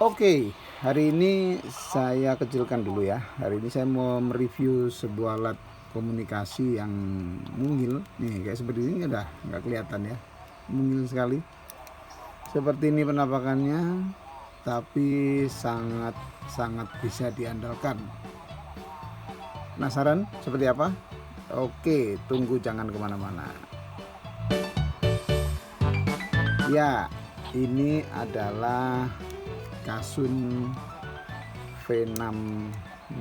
Oke, hari ini saya kecilkan dulu ya. Hari ini saya mau mereview sebuah alat komunikasi yang mungil. Nih, kayak seperti ini udah nggak kelihatan ya, mungil sekali. Seperti ini penampakannya, tapi sangat bisa diandalkan. Penasaran seperti apa? Oke, tunggu jangan kemana-mana. Ya, ini adalah Kasun V6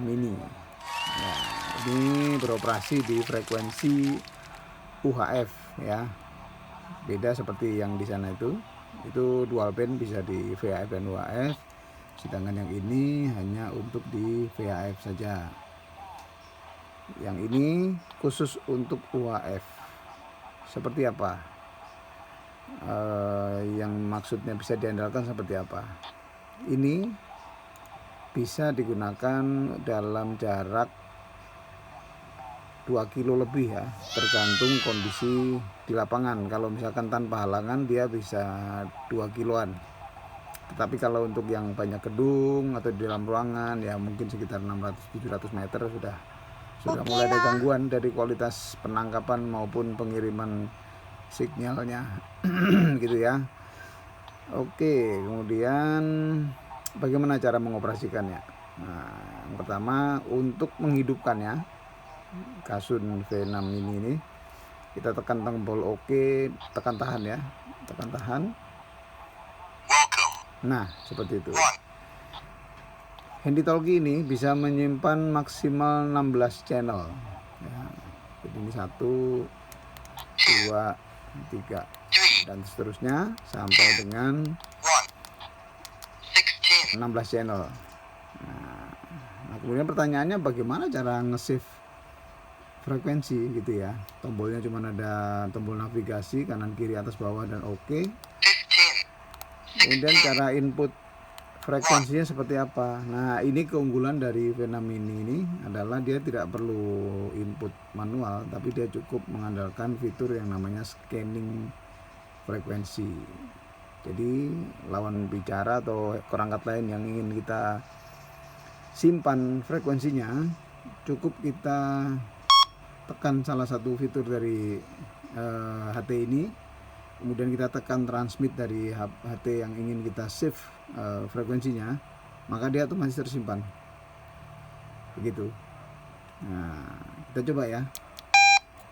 Mini. Ya, ini beroperasi di frekuensi UHF ya. Beda seperti yang di sana itu dual band, bisa di VHF dan UHF. Sedangkan yang ini hanya untuk di VHF saja. Yang ini khusus untuk UHF. Seperti apa? Yang maksudnya bisa diandalkan seperti apa? Ini bisa digunakan dalam jarak 2 kilo lebih ya, tergantung kondisi di lapangan. Kalau misalkan tanpa halangan dia bisa 2 kiloan. Tetapi kalau untuk yang banyak gedung atau di dalam ruangan ya mungkin sekitar 600-700 meter sudah mulai ada gangguan dari kualitas penangkapan maupun pengiriman sinyalnya gitu ya. Oke, kemudian bagaimana cara mengoperasikannya? Nah, yang pertama untuk menghidupkannya Kasun V6 ini kita tekan tombol OK, tekan tahan ya, tekan tahan. Nah, seperti itu. Handy talkie ini bisa menyimpan maksimal 16 channel ya. Jadi ini 1, 2, 3 dan seterusnya sampai dengan 16 channel. Nah, kemudian pertanyaannya bagaimana cara nge-save frekuensi gitu ya. Tombolnya cuma ada tombol navigasi kanan kiri atas bawah dan OK. Kemudian cara input frekuensinya seperti apa. Nah, ini keunggulan dari V6 ini adalah dia tidak perlu input manual, tapi dia cukup mengandalkan fitur yang namanya scanning frekuensi. Jadi lawan bicara atau perangkat lain yang ingin kita simpan frekuensinya, cukup kita tekan salah satu fitur dari HT ini, kemudian kita tekan transmit dari HT yang ingin kita save frekuensinya, maka dia otomatis tersimpan begitu. Nah, kita coba ya,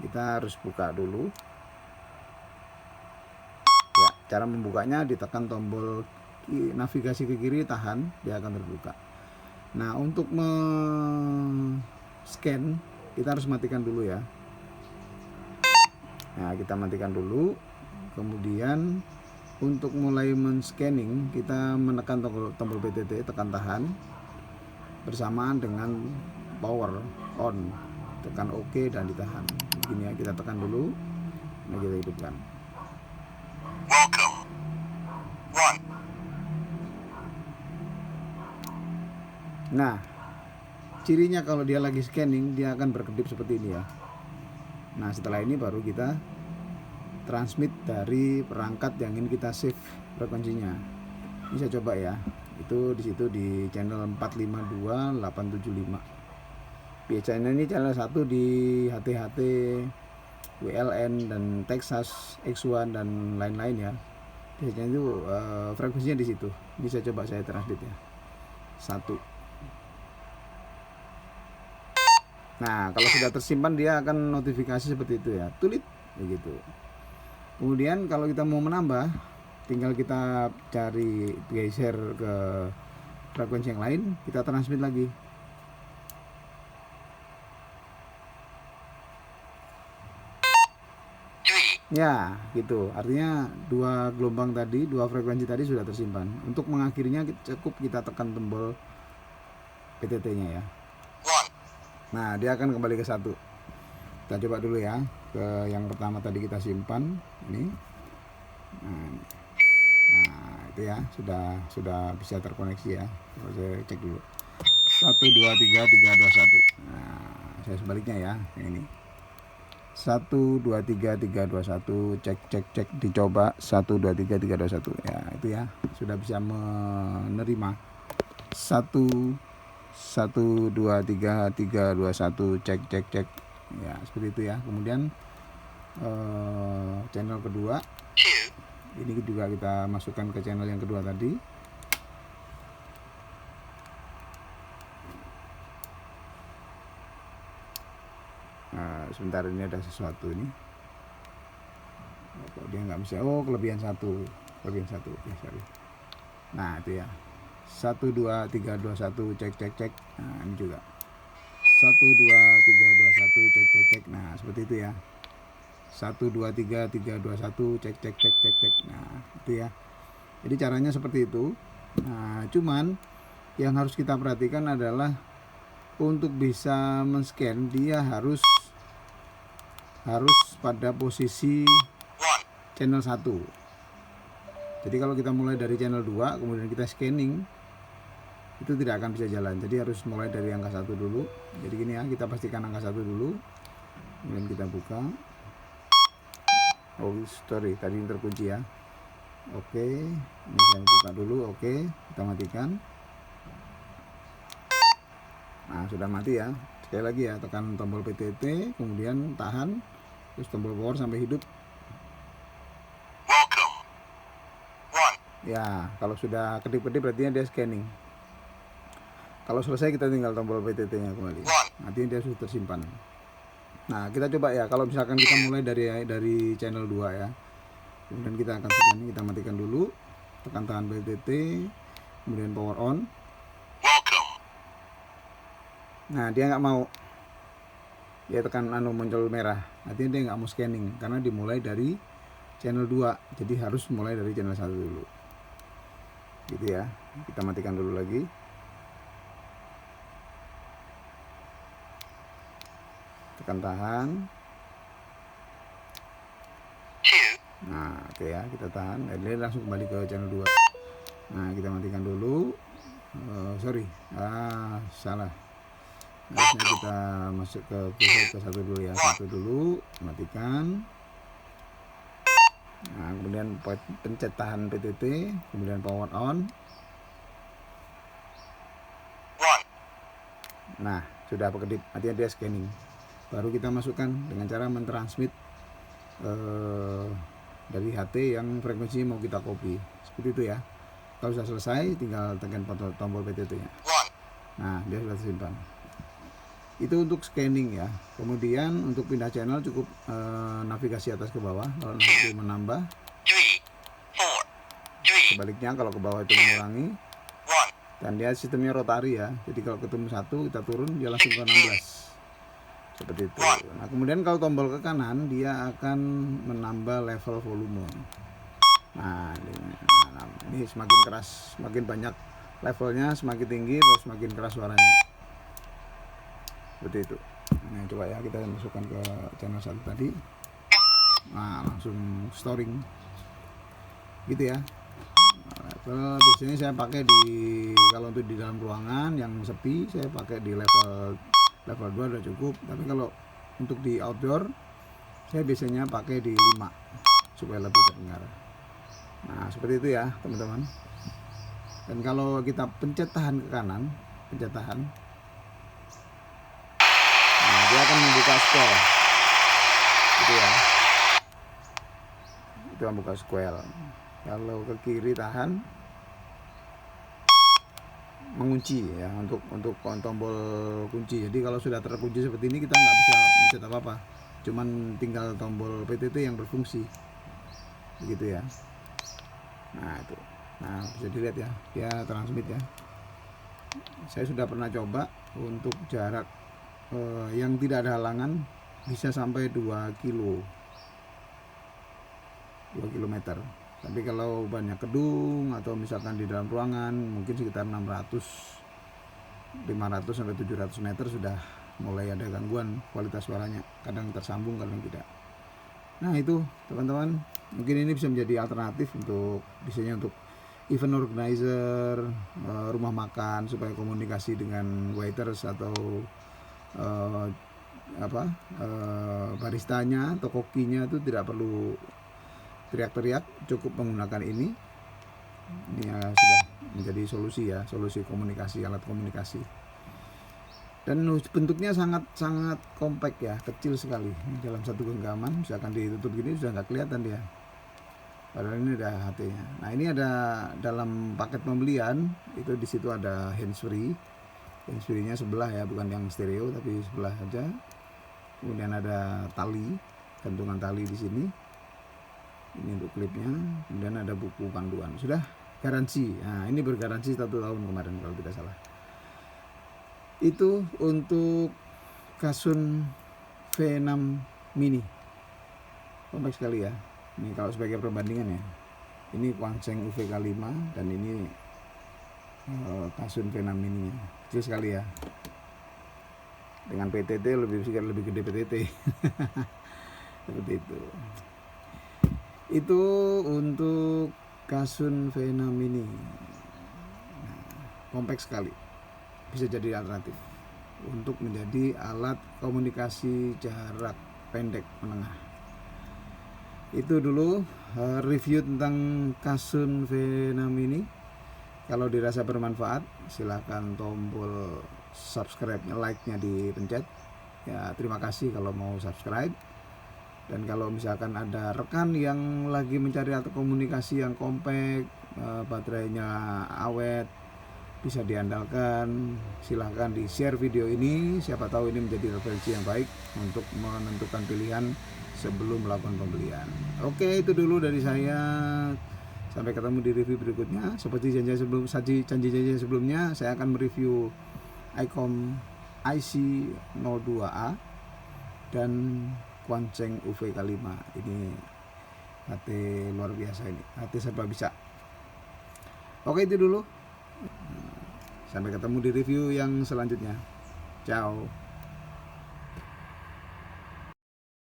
kita harus buka dulu ya. Cara membukanya ditekan tombol navigasi ke kiri, tahan, dia akan terbuka. Nah, untuk scan kita harus matikan dulu ya. Nah, kita matikan dulu. Kemudian untuk mulai men-scanning kita menekan tombol PTT, tekan tahan bersamaan dengan power on, tekan OK dan ditahan. Begini ya, kita tekan dulu. Nah, kita hidupkan. Nah, cirinya kalau dia lagi scanning dia akan berkedip seperti ini ya. Nah, setelah ini baru kita transmit dari perangkat yang ingin kita save frekuensinya. Ini saya coba ya. Itu di situ di channel 452875. Biasanya ini channel 1 di HT-HT, WLN dan Texas X1 dan lain-lain ya. Biasanya itu frekuensinya di situ. Bisa coba saya transmit ya. 1. Nah, kalau sudah tersimpan dia akan notifikasi seperti itu ya, tulit begitu. Kemudian kalau kita mau menambah, tinggal kita cari geser ke frekuensi yang lain, kita transmit lagi. Ya, gitu. Artinya dua gelombang tadi, dua frekuensi tadi sudah tersimpan. Untuk mengakhirinya cukup kita tekan tombol PTT-nya ya. Nah, dia akan kembali ke 1. Kita coba dulu ya, ke yang pertama tadi kita simpan ini. Nah, itu ya sudah bisa terkoneksi ya. Coba saya cek dulu. 1 2 3 3 2 1. Nah, saya sebaliknya ya, yang ini. 1 2 3 3 2 1, cek dicoba 1 2 3 3 2 1 ya, itu ya sudah bisa menerima 1 1 2 3 3 2 1, cek ya, seperti itu ya. Kemudian channel kedua ini juga kita masukkan ke channel yang kedua tadi. Sebentar, ini ada sesuatu ini. Kok dia nggak bisa? Oh, kelebihan satu. Oke, sorry. Nah, itu ya. 1 2 3 2 1, cek. Nah, ini juga 1 2 3 2 1, cek. Nah, seperti itu ya. 1 2 3 3 2 1, cek. Nah, itu ya. Jadi caranya seperti itu. Nah, cuman yang harus kita perhatikan adalah untuk bisa men-scan dia harus pada posisi channel 1. Jadi kalau kita mulai dari channel 2 kemudian kita scanning, itu tidak akan bisa jalan. Jadi harus mulai dari angka 1 dulu. Jadi gini ya, kita pastikan angka 1 dulu. Kemudian kita buka. Oh, sorry, tadi terkunci ya. Oke, ini saya buka dulu. Oke, kita matikan. Nah, sudah mati ya. Sekali lagi ya, tekan tombol PTT, kemudian tahan, terus tombol power sampai hidup. Ya, kalau sudah kedip-kedip berarti dia scanning. Kalau selesai kita tinggal tombol PTT-nya kembali. Nanti dia sudah tersimpan. Nah, kita coba ya. Kalau misalkan kita mulai dari channel 2 ya. Kemudian kita akan scanning, kita matikan dulu. Tekan tahan PTT, kemudian power on. Nah, dia nggak mau. Dia tekan muncul merah. Artinya dia nggak mau scanning karena dimulai dari channel 2. Jadi harus mulai dari channel 1 dulu. Gitu ya. Kita matikan dulu lagi. Tekan tahan. Nah, oke ya, kita tahan. Dia langsung kembali ke channel 2. Nah, kita matikan dulu. Sorry. Salah. Harusnya kita masuk ke 1 dulu ya. 1 dulu, matikan. Nah, kemudian pencet tahan PTT, kemudian power on. Nah, sudah kedip, artinya dia scanning. Baru kita masukkan dengan cara mentransmit dari HT yang frekuensinya mau kita copy. Seperti itu ya. Kalau sudah selesai, tinggal tekan tombol PTT-nya. Nah, dia sudah tersimpan. Itu untuk scanning ya. Kemudian untuk pindah channel cukup navigasi atas ke bawah. Kalau nanti menambah, sebaliknya kalau ke bawah itu mengurangi. Dan dia sistemnya rotari ya. Jadi kalau ketemu 1 kita turun, dia langsung ke 16. Seperti itu. Nah, kemudian kalau tombol ke kanan, dia akan menambah level volume. Nah, ini semakin keras, semakin banyak levelnya, semakin tinggi, terus semakin keras suaranya. Seperti itu. Nah, coba ya kita masukkan ke channel 1 tadi. Nah, langsung storing. Gitu ya. Level biasanya saya pakai kalau untuk di dalam ruangan yang sepi, saya pakai di level 2 udah cukup. Tapi kalau untuk di outdoor, saya biasanya pakai di 5 supaya lebih terdengar. Nah, seperti itu ya, teman-teman. Dan kalau kita pencet tahan ke kanan, pencet tahan, dia akan membuka square. Gitu ya. Itu membuka square. Kalau ke kiri tahan, mengunci ya, untuk tombol kunci. Jadi kalau sudah terkunci seperti ini kita nggak bisa mencet apa-apa. Cuman tinggal tombol PTT yang berfungsi. Begitu ya. Nah, itu. Nah, bisa dilihat ya, dia transmit ya. Saya sudah pernah coba untuk jarak yang tidak ada halangan bisa sampai 2 kilometer. Tapi kalau banyak gedung atau misalkan di dalam ruangan mungkin sekitar 500 sampai 700 meter sudah mulai ada gangguan kualitas suaranya. Kadang tersambung, kadang tidak. Nah, itu teman-teman, mungkin ini bisa menjadi alternatif untuk event organizer, rumah makan, supaya komunikasi dengan waiters atau baristanya atau kokinya itu tidak perlu teriak-teriak, cukup menggunakan ini sudah menjadi solusi ya, solusi komunikasi, alat komunikasi. Dan bentuknya sangat kompak ya, kecil sekali. Dalam satu genggaman, misalkan ditutup gini sudah nggak kelihatan dia. Padahal ini ada HT-nya. Nah ini ada dalam paket pembelian itu, di situ ada handsfree. Handsfree-nya sebelah ya, bukan yang stereo tapi sebelah saja. Kemudian ada tali, gantungan tali di sini. Ini untuk klipnya. Kemudian ada buku panduan. Sudah garansi. Nah ini bergaransi 1 tahun kemarin kalau tidak salah. Itu untuk Kasun V6 Mini. Kompak sekali ya. Ini kalau sebagai perbandingan ya, ini Quansheng UVK5 dan ini Kasun V6 Mini nya, kecil sekali ya. Dengan PTT lebih gede PTT. Seperti itu. Itu untuk Kasun V6 Mini. Nah, kompak sekali, bisa jadi alternatif untuk menjadi alat komunikasi jarak pendek menengah. Itu dulu review tentang Kasun V6 ini. Kalau dirasa bermanfaat, silahkan tombol subscribe-nya, like-nya dipencet ya. Terima kasih kalau mau subscribe. Dan kalau misalkan ada rekan yang lagi mencari alat komunikasi yang kompak, baterainya awet, bisa diandalkan, silahkan di share video ini. Siapa tahu ini menjadi referensi yang baik untuk menentukan pilihan sebelum melakukan pembelian. Oke, itu dulu dari saya. Sampai ketemu di review berikutnya. Seperti janji sebelumnya, saya akan mereview ICOM IC02A dan Quansheng UVK5. Ini HT luar biasa ini, HT serba bisa. Oke, itu dulu. Sampai ketemu di review yang selanjutnya. Ciao.